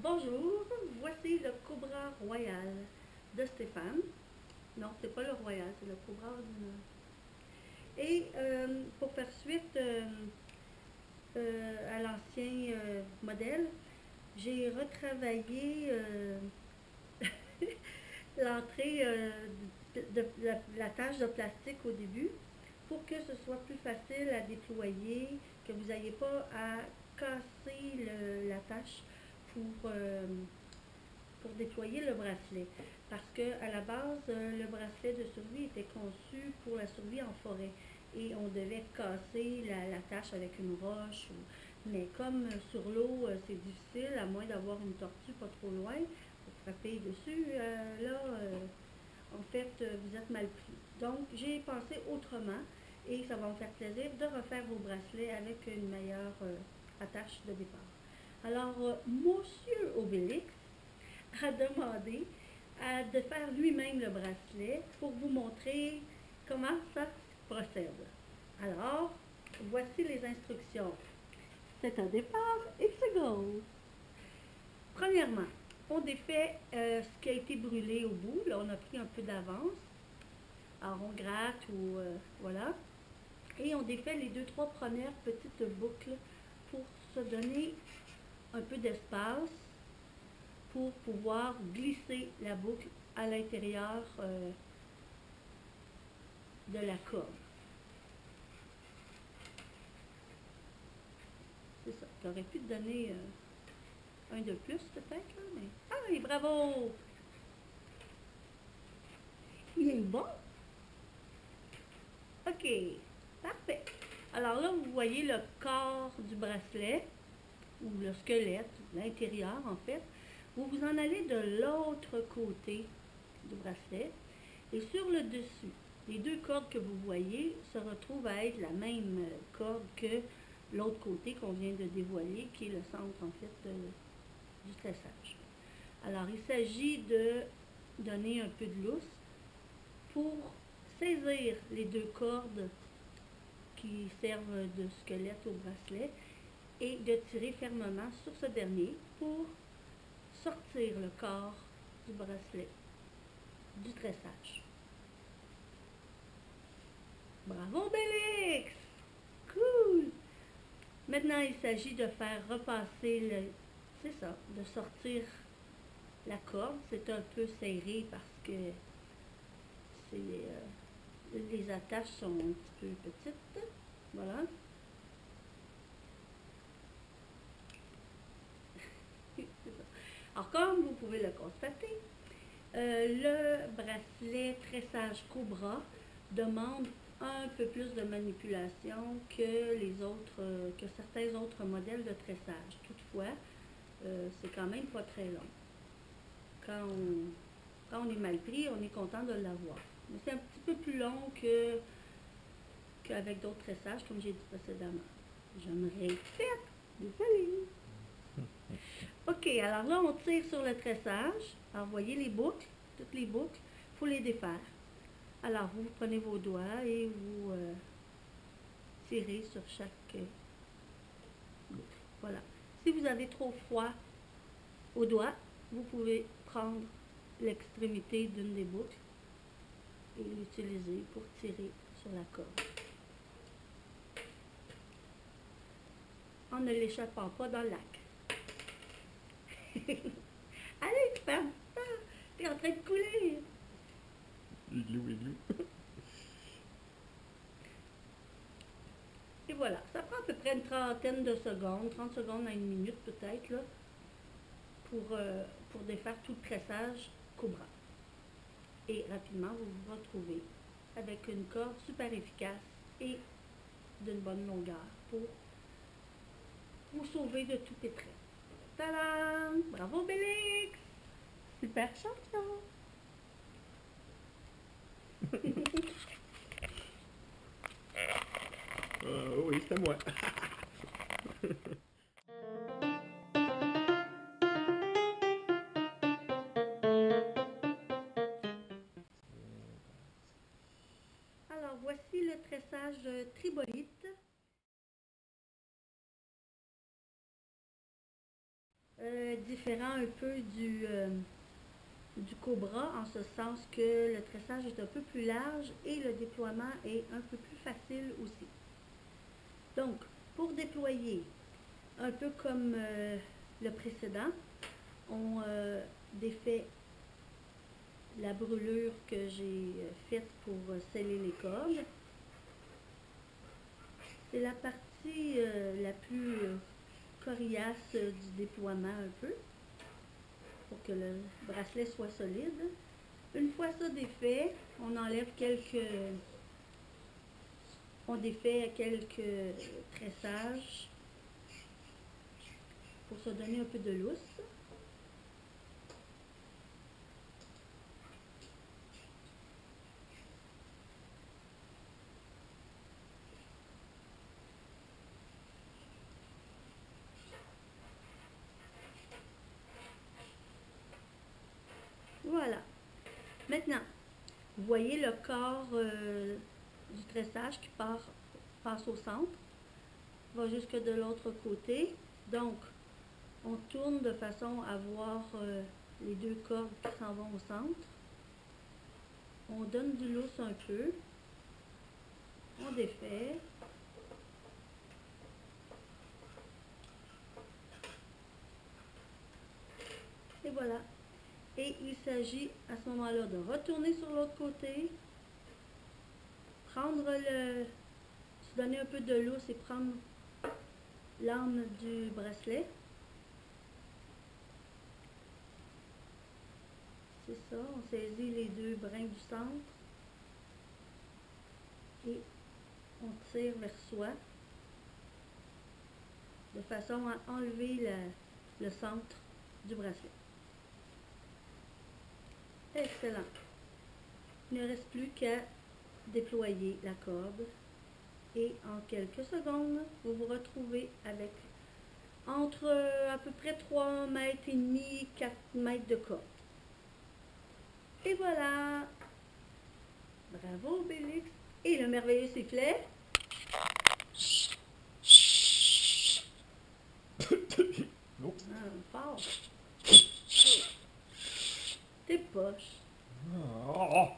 Bonjour, voici le Cobra Royal de Stéphane. Non, c'est pas le Royal, c'est le Cobra ordinaire. Et pour faire suite à l'ancien modèle, j'ai retravaillé l'entrée de la tâche de plastique au début pour que ce soit plus facile à déployer, que vous n'ayez pas à casser la tâche pour déployer le bracelet. Parce que à la base, le bracelet de survie était conçu pour la survie en forêt et on devait casser la tâche avec une roche. Mais comme sur l'eau, c'est difficile, à moins d'avoir une tortue pas trop loin pour frapper dessus, en fait, vous êtes mal pris. Donc, j'ai pensé autrement et ça va me faire plaisir de refaire vos bracelets avec une meilleure attache de départ. Alors, Monsieur Obélix a demandé de faire lui-même le bracelet pour vous montrer comment ça procède. Alors, voici les instructions. C'est un départ et c'est go! Premièrement, on défait ce qui a été brûlé au bout. Là, on a pris un peu d'avance. Alors, on gratte ou voilà. Et on défait les 2-3 premières petites boucles pour se donner un peu d'espace pour pouvoir glisser la boucle à l'intérieur de la corde. C'est ça. J'aurais pu te donner un de plus peut-être, mais... Ah oui, bravo! Il est bon? OK, parfait. Alors là, vous voyez le corps du bracelet, ou le squelette, l'intérieur en fait. Vous vous en allez de l'autre côté du bracelet et sur le dessus, les deux cordes que vous voyez se retrouvent à être la même corde que l'autre côté qu'on vient de dévoiler, qui est le centre en fait du tressage. Alors il s'agit de donner un peu de lousse pour saisir les deux cordes qui servent de squelette au bracelet et de tirer fermement sur ce dernier pour sortir le corps du bracelet, du tressage. Bravo Bélix! Cool! Maintenant, il s'agit de faire repasser c'est ça, de sortir la corde. C'est un peu serré parce que les attaches sont un petit peu petites. Voilà. Alors, comme vous pouvez le constater, le bracelet tressage Cobra demande un peu plus de manipulation que certains autres modèles de tressage. Toutefois, c'est quand même pas très long. Quand on est mal pris, on est content de l'avoir. Mais c'est un petit peu plus long qu'avec d'autres tressages, comme j'ai dit précédemment. Je me répète, désolée. OK, alors là, on tire sur le tressage. Alors, vous voyez les boucles, toutes les boucles, il faut les défaire. Alors, vous prenez vos doigts et vous tirez sur chaque boucle. Voilà. Si vous avez trop froid aux doigts, vous pouvez prendre l'extrémité d'une des boucles et l'utiliser pour tirer sur la corde. En ne l'échappant pas dans le lac. Allez, tu fermes ça! T'es en train de couler! Igloo, igloo. Et voilà, ça prend à peu près une trentaine de secondes, 30 secondes à une minute peut-être, là, pour défaire tout le tressage Cobra. Et rapidement, vous vous retrouvez avec une corde super efficace et d'une bonne longueur pour vous sauver de tout pétrin. Tadam! Bravo Bélix! Super champion! Oui, c'est moi. Alors, voici le tressage tribolite. différent un peu du cobra, en ce sens que le tressage est un peu plus large et le déploiement est un peu plus facile aussi. Donc, pour déployer, un peu comme le précédent, on défait la brûlure que j'ai faite pour sceller les cordes. C'est la partie la plus coriace du déploiement un peu, pour que le bracelet soit solide. Une fois ça défait, on enlève on défait quelques tressages pour se donner un peu de lousse. Voilà. Maintenant, vous voyez le corps du tressage qui passe au centre, va jusque de l'autre côté. Donc, on tourne de façon à voir les deux cordes qui s'en vont au centre. On donne du lousse un peu. On défait. Et voilà. Et il s'agit à ce moment-là de retourner sur l'autre côté, prendre se donner un peu de lousse et prendre l'âme du bracelet. C'est ça, on saisit les deux brins du centre et on tire vers soi de façon à enlever le centre du bracelet. Excellent. Il ne reste plus qu'à déployer la corde et en quelques secondes, vous vous retrouvez avec entre à peu près 3 mètres et demi, 4 mètres de corde. Et voilà! Bravo, Obélix! Et le merveilleux sifflet. Fort! Tes poches. Ah,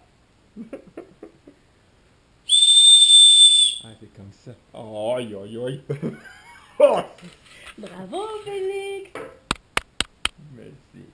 c'est comme ça. Aïe, aïe, aïe. Bravo, Obélix! Merci.